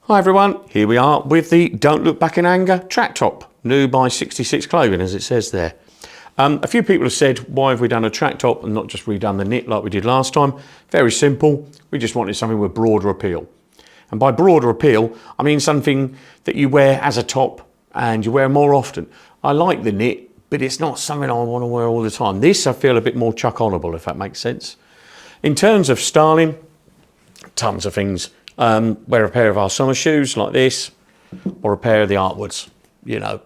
Hi everyone, here we are with the Don't Look Back in Anger track top, new by 66 Clothing as it says there. A few people have said, why have we done a track top and not just redone the knit like we did last time? Very simple, we just wanted something with broader appeal. And by broader appeal, I mean something that you wear as a top and you wear more often. I like the knit, but it's not something I want to wear all the time. This I feel a bit more chuck-onable, if that makes sense. In terms of styling, tons of things. Wear a pair of our summer shoes like this, or a pair of the Artwoods, you know.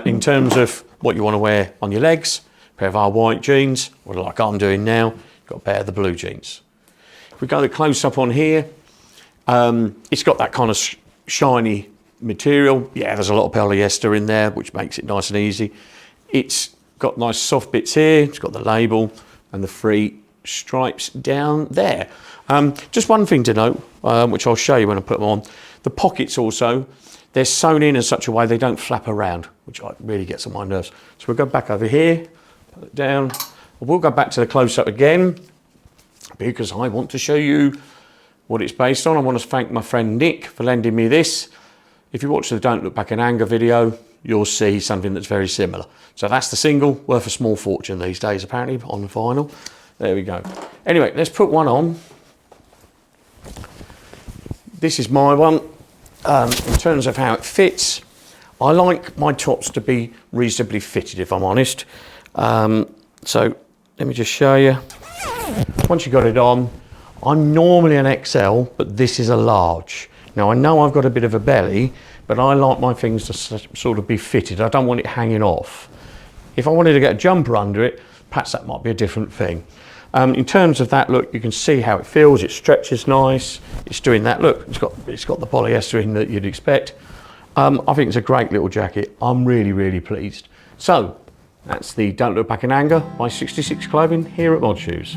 In terms of what you want to wear on your legs, a pair of our white jeans, or like I'm doing now, got a pair of the blue jeans. If we go the close up on here, it's got that kind of shiny material. Yeah, there's a lot of polyester in there, which makes it nice and easy. It's got nice soft bits here. It's got the label and the free stripes down there. Just one thing to note, which I'll show you when I put them on. The pockets also, they're sewn in such a way they don't flap around, which really gets on my nerves. So we'll go back over here, put it down. We'll go back to the close-up again because I want to show you what it's based on. I want to thank my friend Nick for lending me this. If you watch the Don't Look Back in Anger video, you'll see something that's very similar. So that's the single, worth a small fortune these days apparently on vinyl. There we go. Anyway, let's put one on. This is my one. In terms of how it fits, I like my tops to be reasonably fitted, if I'm honest. So let me just show you. Once you've got it on, I'm normally an XL, but this is a large. Now I know I've got a bit of a belly, but I like my things to sort of be fitted. I don't want it hanging off. If I wanted to get a jumper under it, perhaps that might be a different thing. In terms of that look, you can see how it feels. It stretches nice. It's doing that look. It's got the polyester in that you'd expect. I think it's a great little jacket. I'm really, really pleased. So that's the Don't Look Back in Anger by 66 Clothing here at Mod Shoes.